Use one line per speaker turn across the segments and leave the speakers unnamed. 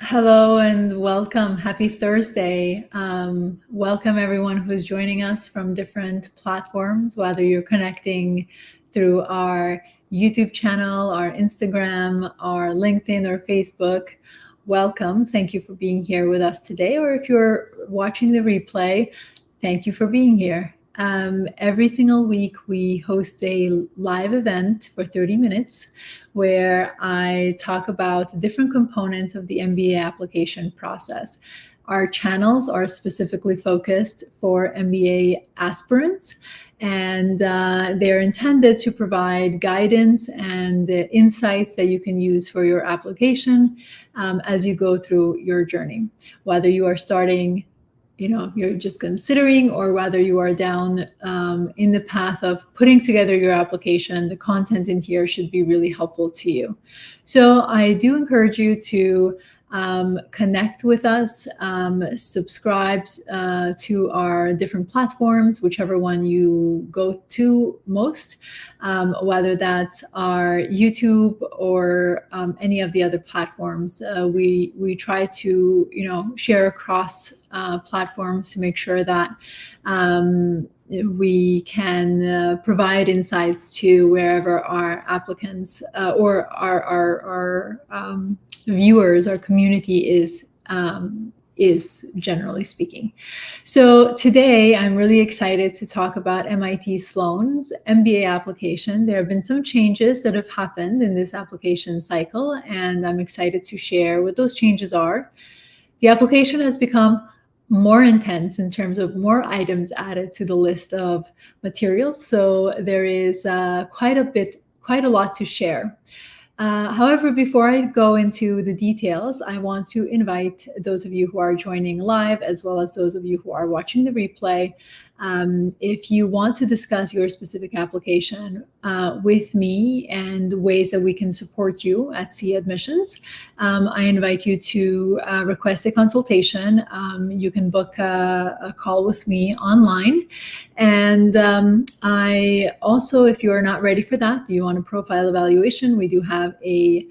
Hello and welcome. Happy Thursday. Welcome everyone who's joining us from different platforms, whether you're connecting through our YouTube channel, our Instagram, our LinkedIn, or Facebook. Welcome. Thank you for being here with us today. Or if you're watching the replay, thank you for being here. Every single week, we host a live event for 30 minutes where I talk about different components of the MBA application process. Our channels are specifically focused for MBA aspirants, and they're intended to provide guidance and insights that you can use for your application as you go through your journey, whether you are starting you're just considering, or whether you are down in the path of putting together your application. The content in here should be really helpful to you. So I do encourage you to connect with us, subscribe to our different platforms, whichever one you go to most, whether that's our YouTube or any of the other platforms. We try to share across platforms to make sure that we can provide insights to wherever our applicants or our viewers, our community is generally speaking. So today I'm really excited to talk about MIT Sloan's MBA application. There have been some changes that have happened in this application cycle, and I'm excited to share what those changes are. The application has become more intense in terms of more items added to the list of materials. So there is quite a lot to share. However, before I go into the details, I want to invite those of you who are joining live, as well as those of you who are watching the replay, if you want to discuss your specific application with me and ways that we can support you at C Admissions, I invite you to request a consultation. You can book a call with me online. And I also, if you are not ready for that, you want a profile evaluation, we do have a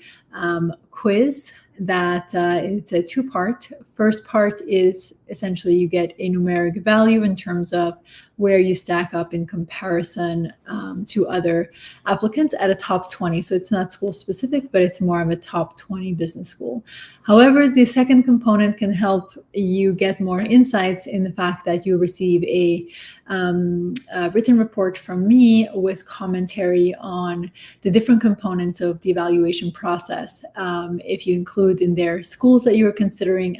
quiz that it's a two-part. First part is essentially you get a numeric value in terms of where you stack up in comparison to other applicants at a top 20. So it's not school specific, but it's more of a top 20 business school. However, the second component can help you get more insights in the fact that you receive a written report from me with commentary on the different components of the evaluation process. If you include in their schools that you are considering,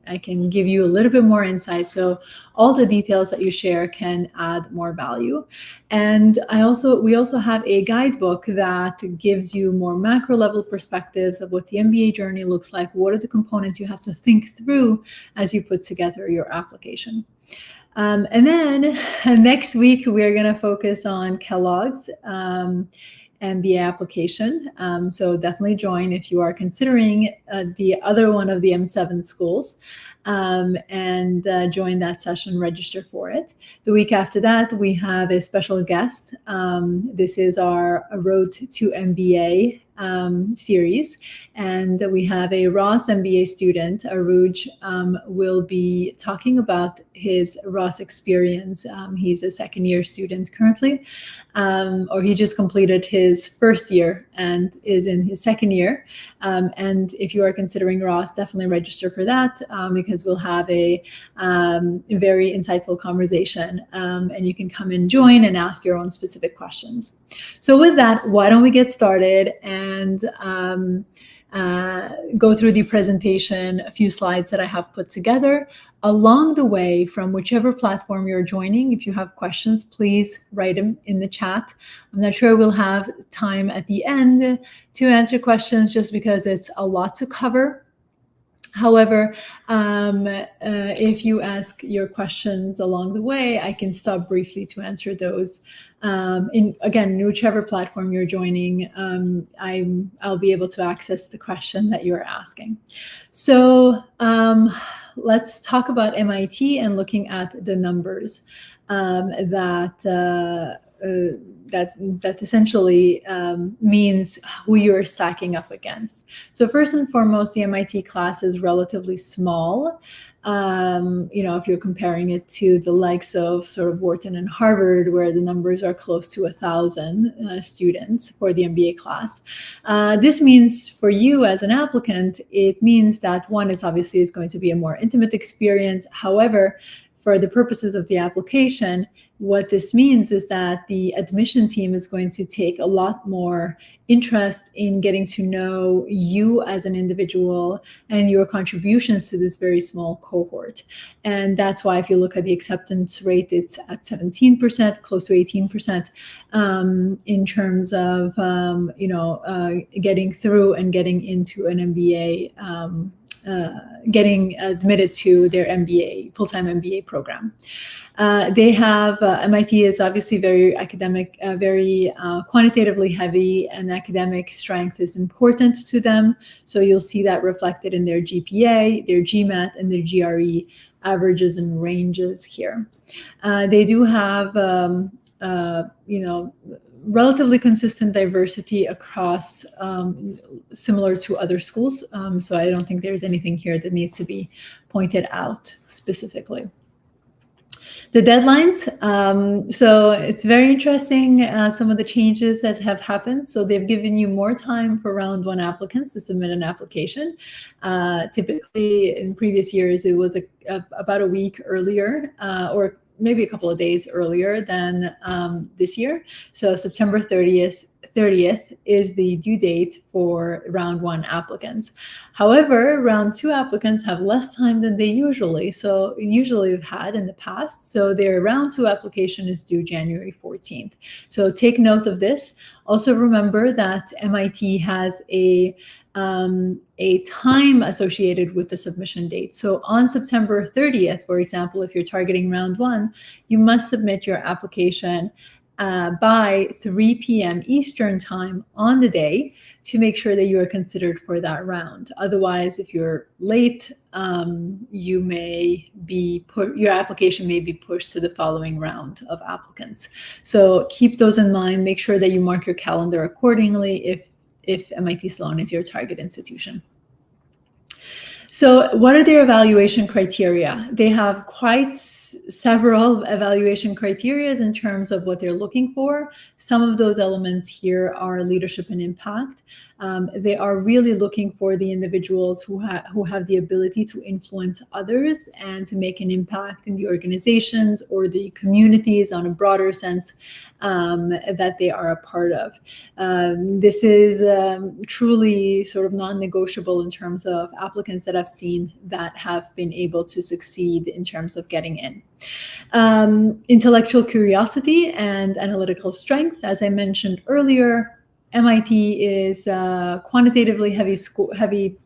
I can give you a little bit more insight. So all the details that you share can add more value. And we also have a guidebook that gives you more macro level perspectives of what the MBA journey looks like. What are the components you have to think through as you put together your application? And then next week, we're going to focus on Kellogg's MBA application. So definitely join if you are considering the other one of the M7 schools, and join that session, register for it. The week after that, we have a special guest. This is our Road to MBA series, and we have a Ross MBA student. Aruj will be talking about his Ross experience. He's a second-year student currently, or he just completed his first year and is in his second year. And if you are considering Ross, definitely register for that, because we'll have a very insightful conversation, and you can come and join and ask your own specific questions. So with that, why don't we get started and go through the presentation, a few slides that I have put together. Along the way, from whichever platform you're joining, if you have questions, please write them in the chat. I'm not sure we'll have time at the end to answer questions just because it's a lot to cover. However, if you ask your questions along the way, I can stop briefly to answer those. In whichever platform you're joining, I'll be able to access the question that you're asking. So let's talk about MIT and looking at the numbers that that essentially means who you're stacking up against. So first and foremost, the MIT class is relatively small. If you're comparing it to the likes of sort of Wharton and Harvard, where the numbers are close to 1,000 students for the MBA class. This means for you as an applicant, it means that one, it's obviously is going to be a more intimate experience. However, for the purposes of the application, what this means is that the admission team is going to take a lot more interest in getting to know you as an individual and your contributions to this very small cohort. And that's why if you look at the acceptance rate, it's at 17%, close to 18%, in terms of getting through and getting into an MBA, getting admitted to their MBA, full-time MBA program. They have, MIT is obviously very academic, very quantitatively heavy, and academic strength is important to them. So you'll see that reflected in their GPA, their GMAT, and their GRE averages and ranges here. They do have, relatively consistent diversity across, similar to other schools. So I don't think there's anything here that needs to be pointed out specifically. The deadlines, so it's very interesting, some of the changes that have happened. So they've given you more time for round one applicants to submit an application. Typically in previous years, it was about a week earlier, or maybe a couple of days earlier than this year. So September 30th is the due date for round one applicants. However, round two applicants have less time than they usually have had in the past. So their round two application is due January 14th. So take note of this. Also remember that MIT has a time associated with the submission date. So on September 30th, for example, if you're targeting round one, you must submit your application by 3 p.m. Eastern time on the day to make sure that you are considered for that round. Otherwise, if you're late, your application may be pushed to the following round of applicants. So keep those in mind. Make sure that you mark your calendar accordingly if MIT Sloan is your target institution. So what are their evaluation criteria? They have quite several evaluation criteria in terms of what they're looking for. Some of those elements here are leadership and impact. They are really looking for the individuals who have the ability to influence others and to make an impact in the organizations or the communities on a broader sense that they are a part of. This is truly sort of non-negotiable in terms of applicants that I've seen that have been able to succeed in terms of getting in. Intellectual curiosity and analytical strength, as I mentioned earlier, MIT is a quantitatively heavy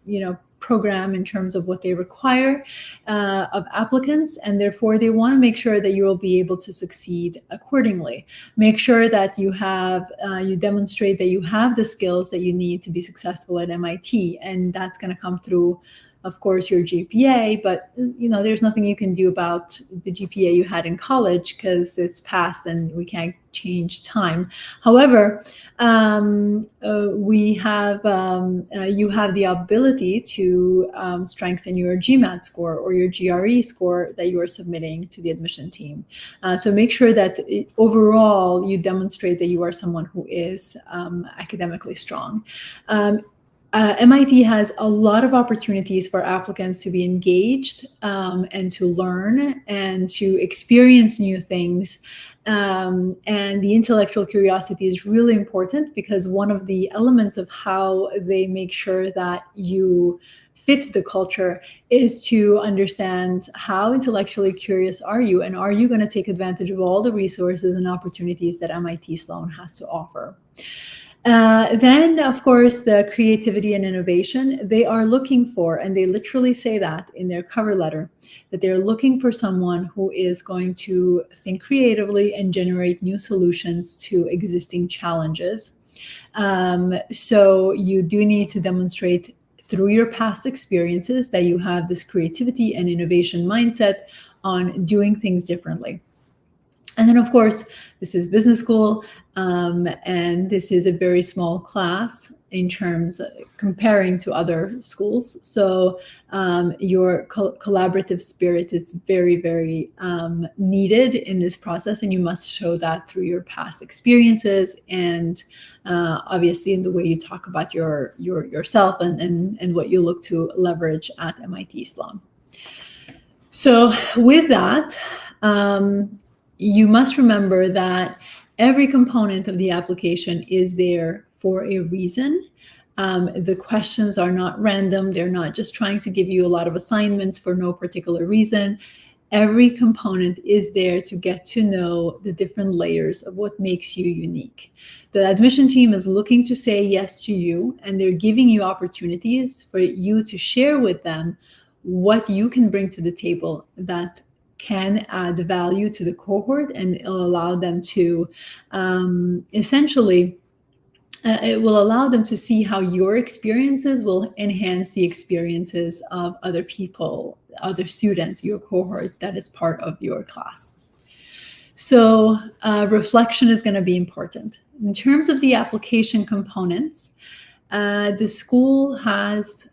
program in terms of what they require of applicants, and therefore they want to make sure that you will be able to succeed accordingly. Make sure that you have you demonstrate that you have the skills that you need to be successful at MIT, and that's going to come through, of course, your GPA, but there's nothing you can do about the GPA you had in college because it's past and we can't change time. However, you have the ability to strengthen your GMAT score or your GRE score that you are submitting to the admission team. So make sure that overall you demonstrate that you are someone who is academically strong. MIT has a lot of opportunities for applicants to be engaged and to learn and to experience new things. And the intellectual curiosity is really important because one of the elements of how they make sure that you fit the culture is to understand how intellectually curious are you, and are you going to take advantage of all the resources and opportunities that MIT Sloan has to offer. Then, of course, the creativity and innovation, they are looking for, and they literally say that in their cover letter, that they're looking for someone who is going to think creatively and generate new solutions to existing challenges. So you do need to demonstrate through your past experiences that you have this creativity and innovation mindset on doing things differently. And then, of course, this is business school, and this is a very small class in terms of comparing to other schools. So your collaborative spirit is very, very needed in this process, and you must show that through your past experiences and obviously in the way you talk about yourself and what you look to leverage at MIT Sloan. So with that, you must remember that every component of the application is there for a reason. The questions are not random. They're not just trying to give you a lot of assignments for no particular reason. Every component is there to get to know the different layers of what makes you unique. The admission team is looking to say yes to you, and they're giving you opportunities for you to share with them what you can bring to the table that can add value to the cohort, and it'll allow them to essentially it will allow them to see how your experiences will enhance the experiences of other people, other students, your cohort that is part of your class. So reflection is going to be important. In terms of the application components, the school has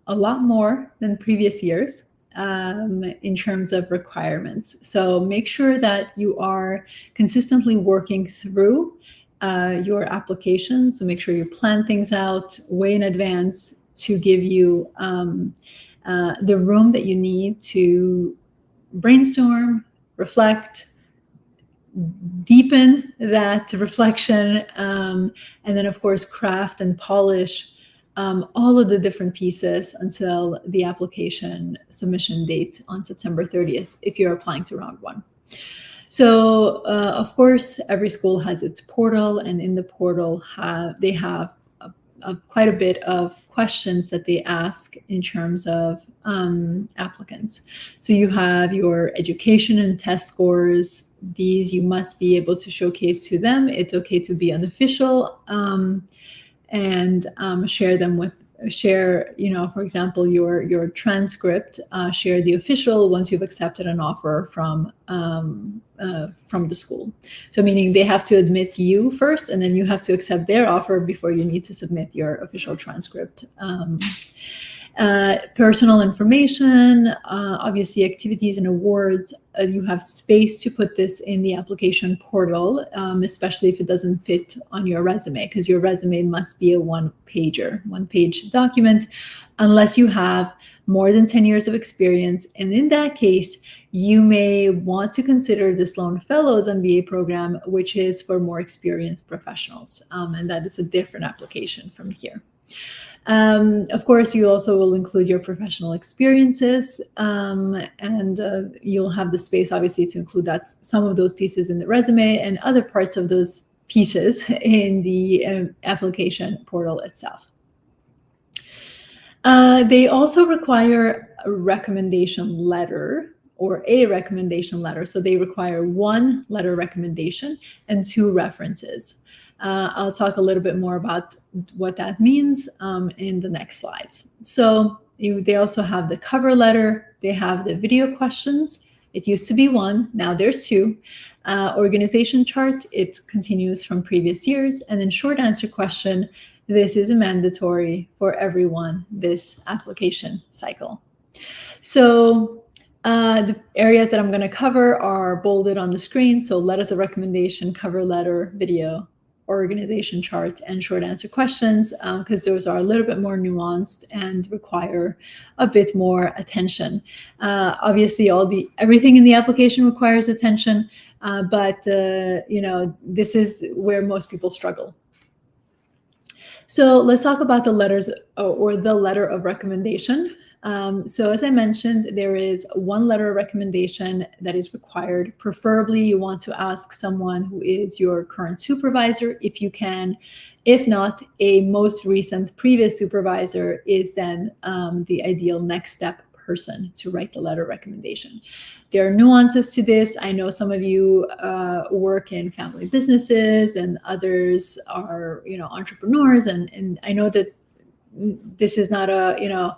a lot more than previous years in terms of requirements. So make sure that you are consistently working through your application. So make sure you plan things out way in advance to give you the room that you need to brainstorm, reflect, deepen that reflection, and then of course craft and polish all of the different pieces until the application submission date on September 30th, if you're applying to round one. So of course, every school has its portal, and in the portal they have quite a bit of questions that they ask in terms of applicants. So you have your education and test scores. These you must be able to showcase to them. It's okay to be unofficial and share them with for example, your transcript, share the official once you've accepted an offer from the school. So meaning they have to admit you first, and then you have to accept their offer before you need to submit your official transcript. Personal information, obviously activities and awards. You have space to put this in the application portal, especially if it doesn't fit on your resume, because your resume must be a one-page document, unless you have more than 10 years of experience. And in that case, you may want to consider the Sloan Fellows MBA program, which is for more experienced professionals. And that is a different application from here. Of course, you also will include your professional experiences, and you'll have the space, obviously, to include some of those pieces in the resume and other parts of those pieces in the application portal itself. They also require a recommendation letter or a recommendation letter. So they require one letter recommendation and 2 references. I'll talk a little bit more about what that means in the next slides. So they also have the cover letter. They have the video questions. It used to be 1, now there's 2. Organization chart, it continues from previous years. And then short answer question, this is a mandatory for everyone this application cycle. So the areas that I'm going to cover are bolded on the screen. So letters of recommendation, cover letter, video, organization chart, and short answer questions, because those are a little bit more nuanced and require a bit more attention. Obviously, everything in the application requires attention, but this is where most people struggle. So let's talk about the letters or the letter of recommendation. So as I mentioned, there is 1 letter of recommendation that is required. Preferably, you want to ask someone who is your current supervisor, if you can. If not, a most recent previous supervisor is then the ideal next step person to write the letter of recommendation. There are nuances to this. I know some of you work in family businesses, and others are, entrepreneurs, and I know that this is not a,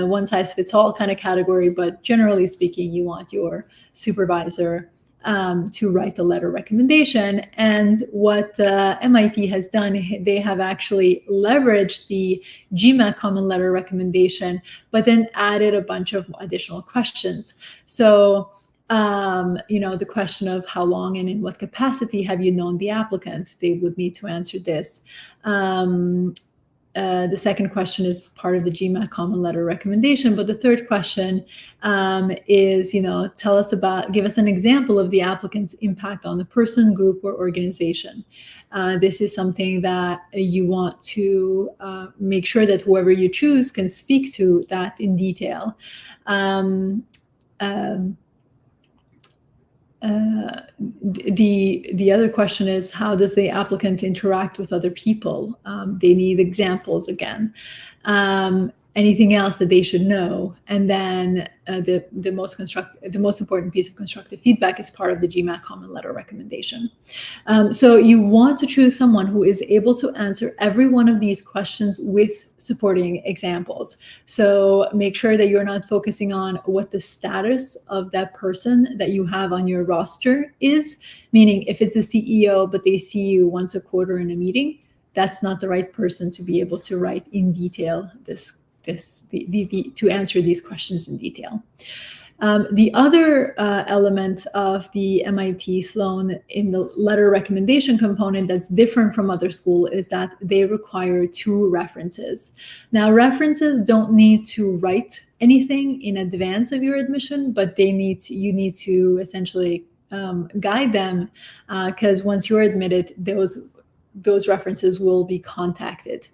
one size fits all kind of category, but generally speaking, you want your supervisor to write the letter recommendation. And what MIT has done, they have actually leveraged the GMAT common letter recommendation, but then added a bunch of additional questions. So the question of how long and in what capacity have you known the applicant? They would need to answer this. The second question is part of the GMAT common letter recommendation, but the third question is, give us an example of the applicant's impact on the person, group, or organization. This is something that you want to make sure that whoever you choose can speak to that in detail. The other question is, how does the applicant interact with other people? They need examples again. Anything else that they should know? And then the most important piece of constructive feedback is part of the GMAT common letter recommendation. So you want to choose someone who is able to answer every one of these questions with supporting examples. So make sure that you're not focusing on what the status of that person that you have on your roster is, meaning if it's a CEO but they see you once a quarter in a meeting, that's not the right person to be able to write in detail to answer these questions in detail. The other element of the MIT Sloan in the letter recommendation component that's different from other schools is that they require 2 references. Now, references don't need to write anything in advance of your admission, but you need to essentially guide them, because once you're admitted, those references will be contacted.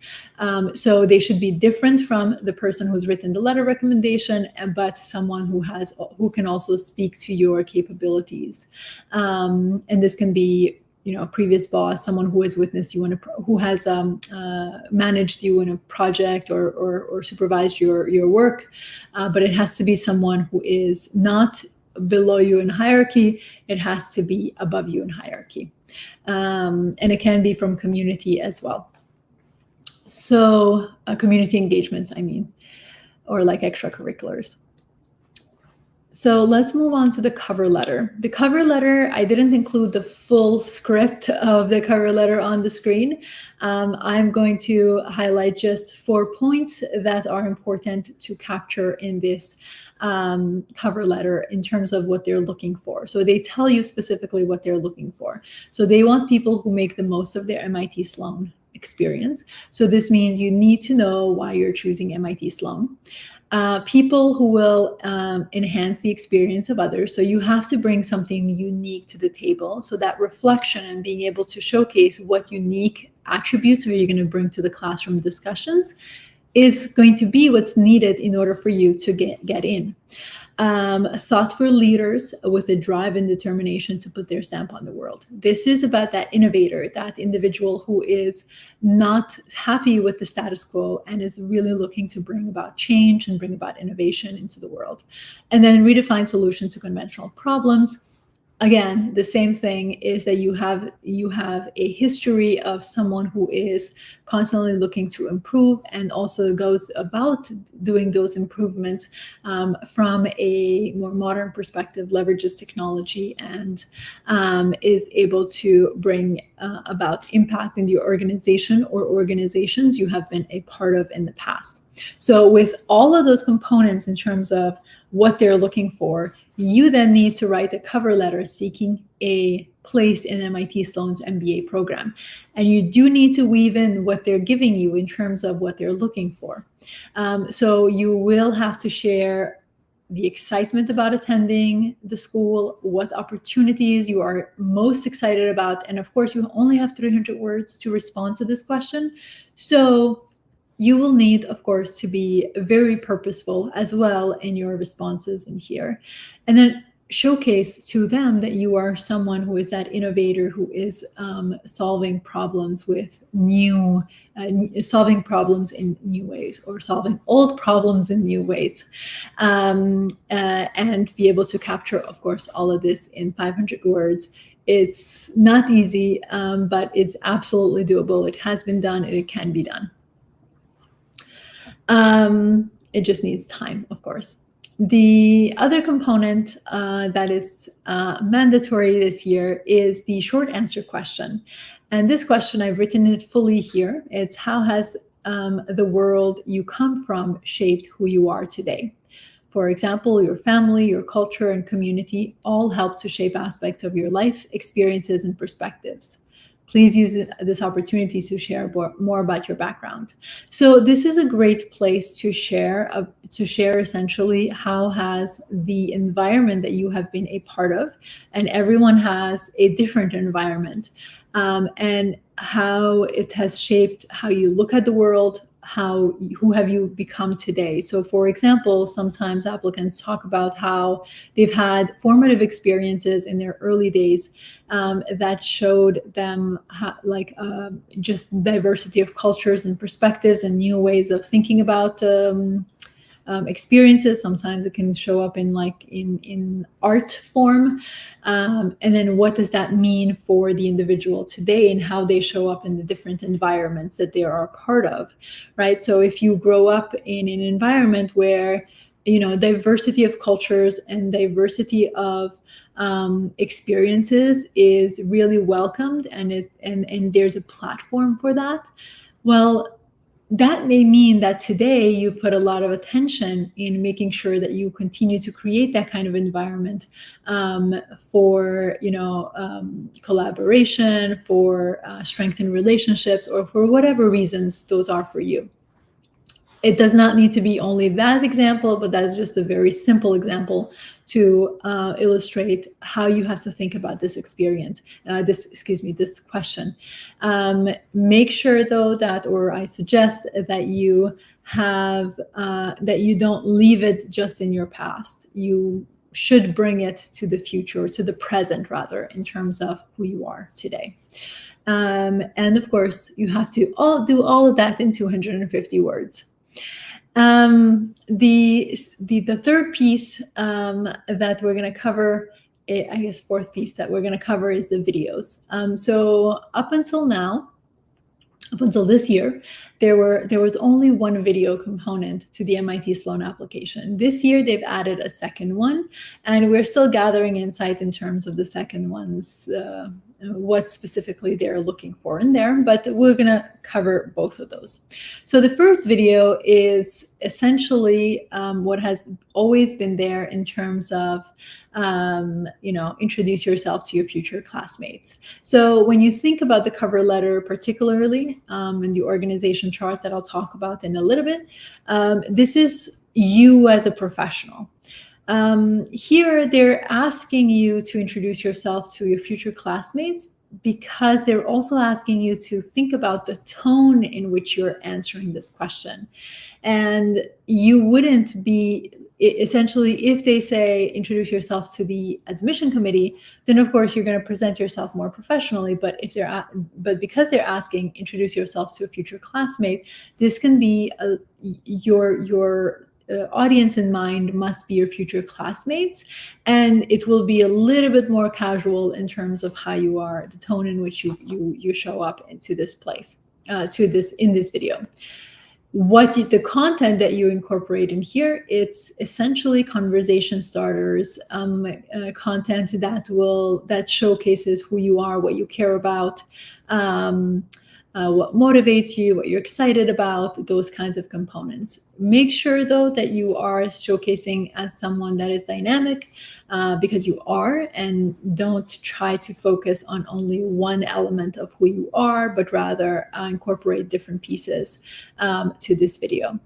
So they should be different from the person who's written the letter recommendation, but someone who can also speak to your capabilities. And this can be, a previous boss, someone who has witnessed you who has managed you in a project or supervised your work, but it has to be someone who is not below you in hierarchy. It has to be above you in hierarchy. And it can be from community as well. So community engagements, or like extracurriculars. So let's move on to the cover letter. The cover letter, I didn't include the full script of the cover letter on the screen. I'm going to highlight just 4 points that are important to capture in this cover letter in terms of what they're looking for. So they tell you specifically what they're looking for. So they want people who make the most of their MIT Sloan experience. So this means you need to know why you're choosing MIT Sloan. People who will enhance the experience of others. So you have to bring something unique to the table. So that reflection and being able to showcase what unique attributes are you going to bring to the classroom discussions is going to be what's needed in order for you to get in. Thoughtful leaders with a drive and determination to put their stamp on the world. This is about that innovator, that individual who is not happy with the status quo and is really looking to bring about change and bring about innovation into the world. And then redefine solutions to conventional problems. Again, the same thing is that you have a history of someone who is constantly looking to improve and also goes about doing those improvements from a more modern perspective, leverages technology, and is able to bring about impact in the organization or organizations you have been a part of in the past. So with all of those components in terms of what they're looking for, you then need to write a cover letter seeking a place in MIT Sloan's MBA program. And you do need to weave in what they're giving you in terms of what they're looking for. So you will have to share the excitement about attending the school, what opportunities you are most excited about. And of course, you only have 300 words to respond to this question. So you will need, of course, to be very purposeful as well in your responses in here. And then showcase to them that you are someone who is that innovator who is solving problems with solving problems in new ways, or solving old problems in new ways. And be able to capture, of course, all of this in 500 words. It's not easy, but it's absolutely doable. It has been done and it can be done. It just needs time, of course. The other component that is mandatory this year is the short answer question. And this question, I've written it fully here. It's how has the world you come from shaped who you are today? For example, your family, your culture, and community all help to shape aspects of your life, experiences, and perspectives. Please use this opportunity to share more about your background. So this is a great place to share essentially how has the environment that you have been a part of, and everyone has a different environment, and how it has shaped how you look at the world, who have you become today. So for example, sometimes applicants talk about how they've had formative experiences in their early days that showed them just diversity of cultures and perspectives and new ways of thinking about experiences. Sometimes it can show up in art form, and then what does that mean for the individual today and how they show up in the different environments that they are a part of, right? So if you grow up in an environment where diversity of cultures and diversity of experiences is really welcomed, and there's a platform for that, well, that may mean that today you put a lot of attention in making sure that you continue to create that kind of environment for collaboration, for strengthened relationships, or for whatever reasons those are for you. It does not need to be only that example, but that's just a very simple example to illustrate how you have to think about this experience, this question. Make sure though or I suggest that you have, that you don't leave it just in your past. You should bring it to the future, to the present rather, in terms of who you are today. And of course, you have to do all of that in 250 words. The third piece that we're going to cover, I guess fourth piece that we're going to cover, is the videos. So up until this year, there was only one video component to the MIT Sloan application. This year, they've added a second one, and we're still gathering insight in terms of the second one's what specifically they're looking for in there, but we're going to cover both of those. So the first video is essentially what has always been there in terms of introduce yourself to your future classmates. So when you think about the cover letter, particularly in the organization chart that I'll talk about in a little bit, this is you as a professional. Here, they're asking you to introduce yourself to your future classmates because they're also asking you to think about the tone in which you're answering this question. And you wouldn't be, essentially, if they say introduce yourself to the admission committee, then of course you're going to present yourself more professionally. But because they're asking introduce yourself to a future classmate, this can be your audience in mind must be your future classmates, and it will be a little bit more casual in terms of how you are, the tone in which you show up into this place, in this video. The content that you incorporate in here, it's essentially conversation starters, content that showcases who you are, what you care about, what motivates you, what you're excited about, those kinds of components. Make sure though that you are showcasing as someone that is dynamic, because you are, and don't try to focus on only one element of who you are, but rather incorporate different pieces to this video.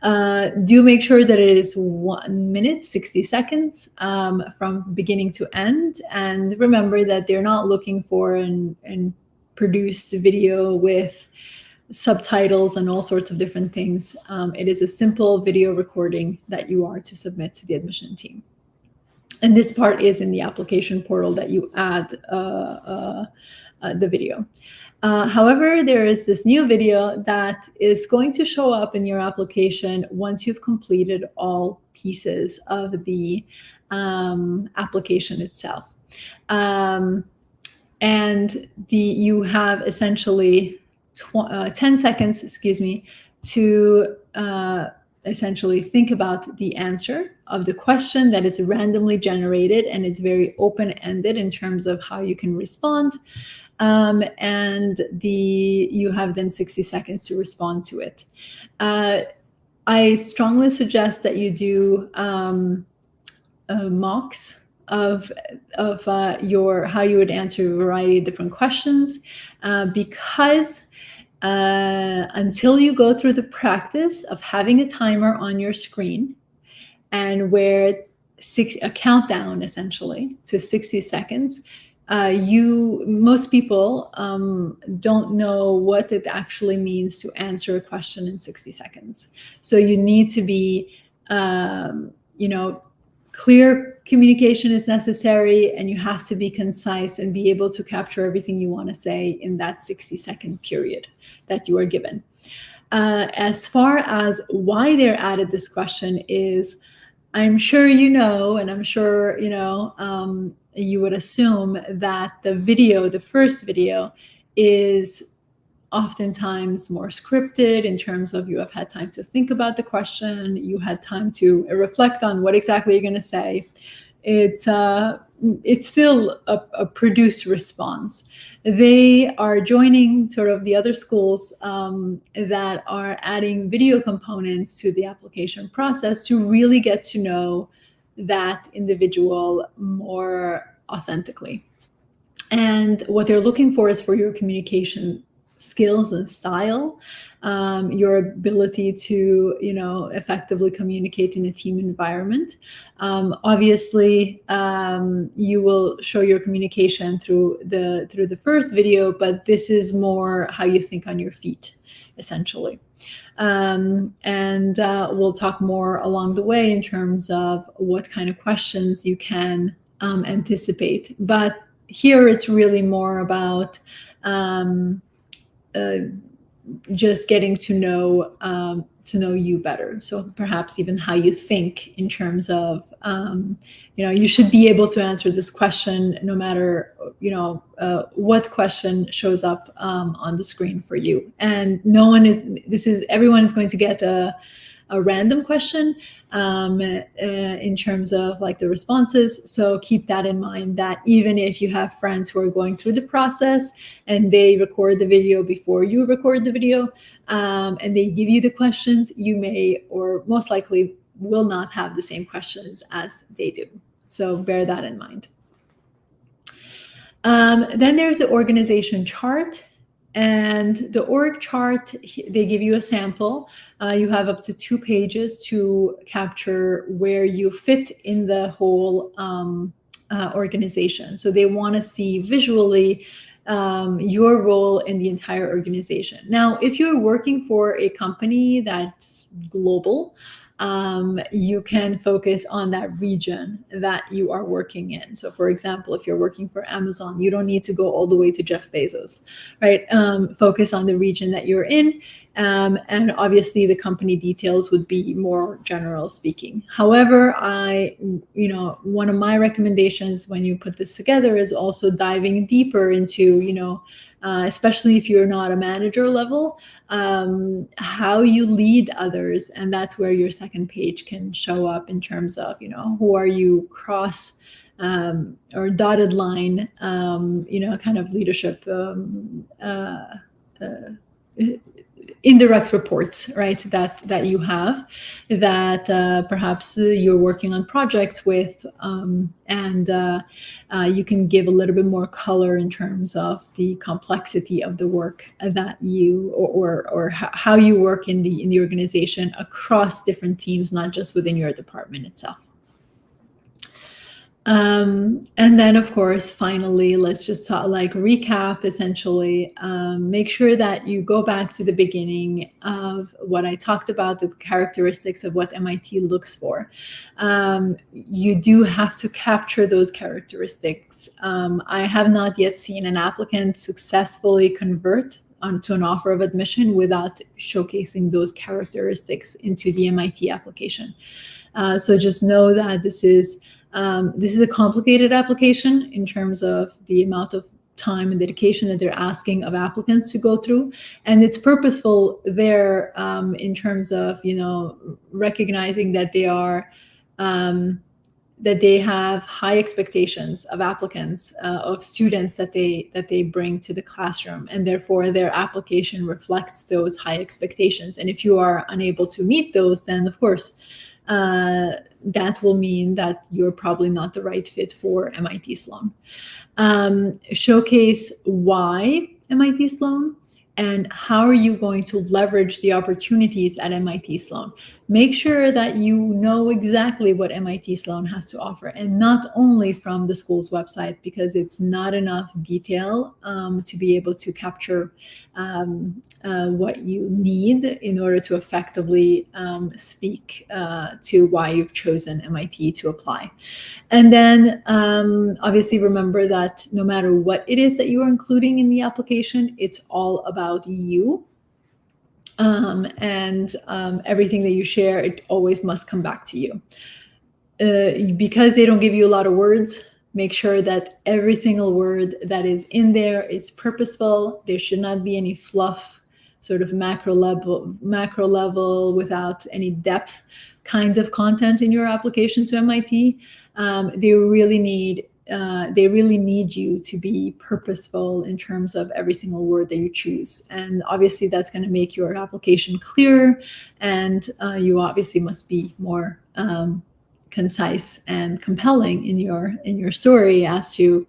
Do make sure that it is 1 minute, 60 seconds from beginning to end. And remember that they're not looking for an produced video with subtitles and all sorts of different things. It is a simple video recording that you are to submit to the admission team. And this part is in the application portal that you add the video. However, there is this new video that is going to show up in your application once you've completed all pieces of the application itself. And you have essentially 10 seconds, to essentially think about the answer of the question that is randomly generated, and it's very open-ended in terms of how you can respond. And you have then 60 seconds to respond to it. I strongly suggest that you do mocks of how you would answer a variety of different questions, because until you go through the practice of having a timer on your screen and where a countdown essentially to 60 seconds, most people don't know what it actually means to answer a question in 60 seconds. So you need to be, clear communication is necessary, and you have to be concise and be able to capture everything you want to say in that 60-second period that you are given. As far as why they're added this question is, I'm sure you know, and I'm sure you would assume that the first video is oftentimes more scripted in terms of you have had time to think about the question, you had time to reflect on what exactly you're going to say. It's still a produced response. They are joining sort of the other schools that are adding video components to the application process to really get to know that individual more authentically. And what they're looking for is for your communication skills and style, your ability to effectively communicate in a team environment. Obviously, you will show your communication through the first video, but this is more how you think on your feet, essentially. And we'll talk more along the way in terms of what kind of questions you can anticipate. But here it's really more about just getting to know you better. So perhaps even how you think in terms of, you should be able to answer this question no matter, what question shows up on the screen for you. And everyone is going to get a random question in terms of like the responses. So keep that in mind, that even if you have friends who are going through the process and they record the video before you record the video, and they give you the questions, you may or most likely will not have the same questions as they do. So bear that in mind. Then there's the organization chart. And the org chart, they give you a sample. You have up to 2 pages to capture where you fit in the whole organization. So they want to see visually your role in the entire organization. Now, if you're working for a company that's global, you can focus on that region that you are working in. So for example, if you're working for Amazon, you don't need to go all the way to Jeff Bezos, right? Focus on the region that you're in. And obviously the company details would be more general speaking. However, one of my recommendations when you put this together is also diving deeper into, especially if you're not a manager level, how you lead others. And that's where your second page can show up in terms of, who are you cross or dotted line, kind of leadership, indirect reports, right, that you have, that perhaps you're working on projects with, and you can give a little bit more color in terms of the complexity of the work that you or how you work in the organization across different teams, not just within your department itself. And then, of course, finally, let's just recap, essentially. Make sure that you go back to the beginning of what I talked about, the characteristics of what MIT looks for. You do have to capture those characteristics. I have not yet seen an applicant successfully convert onto an offer of admission without showcasing those characteristics into the MIT application. So just know that this is a complicated application in terms of the amount of time and dedication that they're asking of applicants to go through. And it's purposeful there in terms of, recognizing that they are that they have high expectations of applicants, of students that they bring to the classroom, and therefore their application reflects those high expectations. And if you are unable to meet those, then of course that will mean that you're probably not the right fit for MIT Sloan. Showcase why MIT Sloan and how are you going to leverage the opportunities at MIT Sloan. Make sure that you know exactly what MIT Sloan has to offer, and not only from the school's website, because it's not enough detail to be able to capture what you need in order to effectively speak to why you've chosen MIT to apply. And then obviously remember that no matter what it is that you are including in the application, it's all about you. And everything that you share, it always must come back to you. Because they don't give you a lot of words, make sure that every single word that is in there is purposeful. There should not be any fluff, sort of macro level without any depth kinds of content in your application to MIT. They really need you to be purposeful in terms of every single word that you choose. And obviously that's going to make your application clearer, and you obviously must be more concise and compelling in your story as to,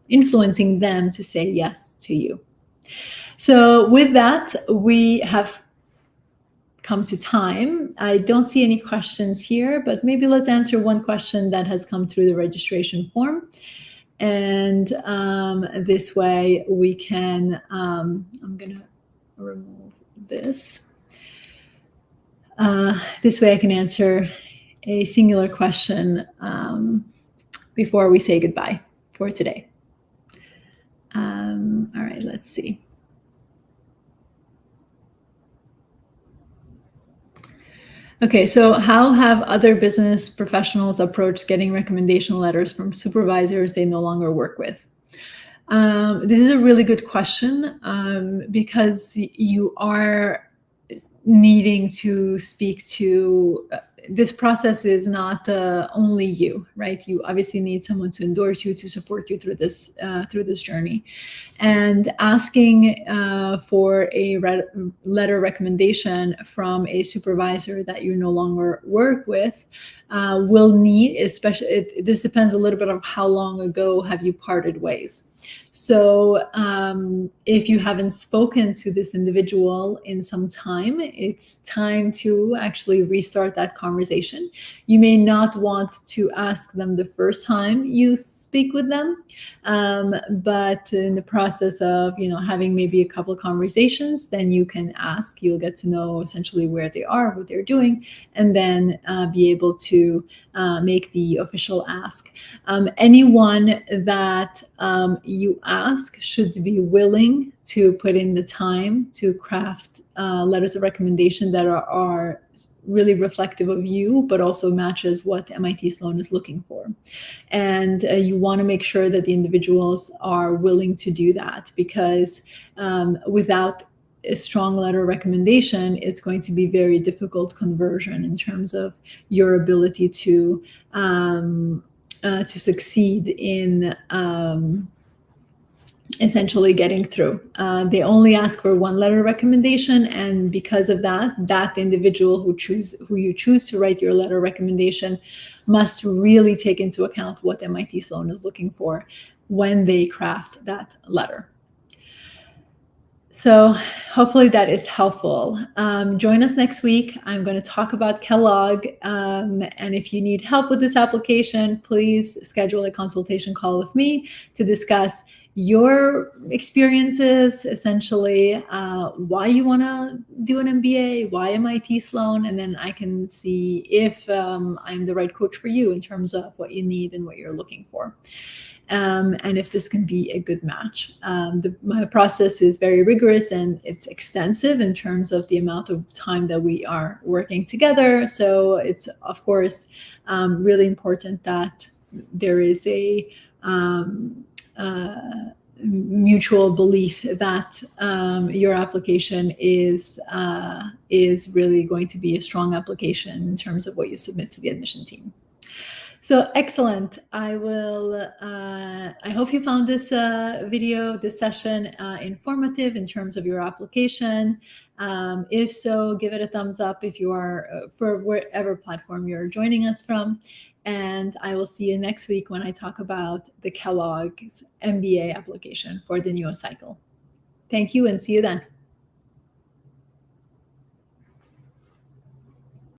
influencing them to say yes to you. So with that, we have come to time. I don't see any questions here, but maybe let's answer one question that has come through the registration form. And this way we can, I'm going to remove this. This way I can answer a singular question before we say goodbye for today. All right, let's see. Okay, so how have other business professionals approached getting recommendation letters from supervisors they no longer work with? This is a really good question because you are needing to speak to, this process is not only you, right? You obviously need someone to endorse you, to support you through this journey. And asking for a letter recommendation from a supervisor that you no longer work with will need, especially, this depends a little bit on how long ago have you parted ways. So if you haven't spoken to this individual in some time, it's time to actually restart that conversation. You may not want to ask them the first time you speak with them, but in the process of having maybe a couple of conversations, then you can ask. You'll get to know essentially where they are, what they're doing, and then be able to make the official ask. Anyone that you ask should be willing to put in the time to craft letters of recommendation that are really reflective of you, but also matches what MIT Sloan is looking for. And you want to make sure that the individuals are willing to do that, because without a strong letter recommendation, it's going to be very difficult conversion in terms of your ability to succeed in essentially getting through. They only ask for one letter recommendation, and because of that, that individual who you choose to write your letter recommendation must really take into account what MIT Sloan is looking for when they craft that letter. So hopefully that is helpful. Join us next week. I'm going to talk about Kellogg. And if you need help with this application, please schedule a consultation call with me to discuss your experiences, essentially why you want to do an MBA, why MIT Sloan, and then I can see if I'm the right coach for you in terms of what you need and what you're looking for. And if this can be a good match. My process is very rigorous and it's extensive in terms of the amount of time that we are working together. So it's, of course, really important that there is a mutual belief that your application is really going to be a strong application in terms of what you submit to the admission team. So excellent. I hope you found this video, this session informative in terms of your application. If so, give it a thumbs up if you are for whatever platform you're joining us from. And I will see you next week when I talk about the Kellogg's MBA application for the new cycle. Thank you and see you then.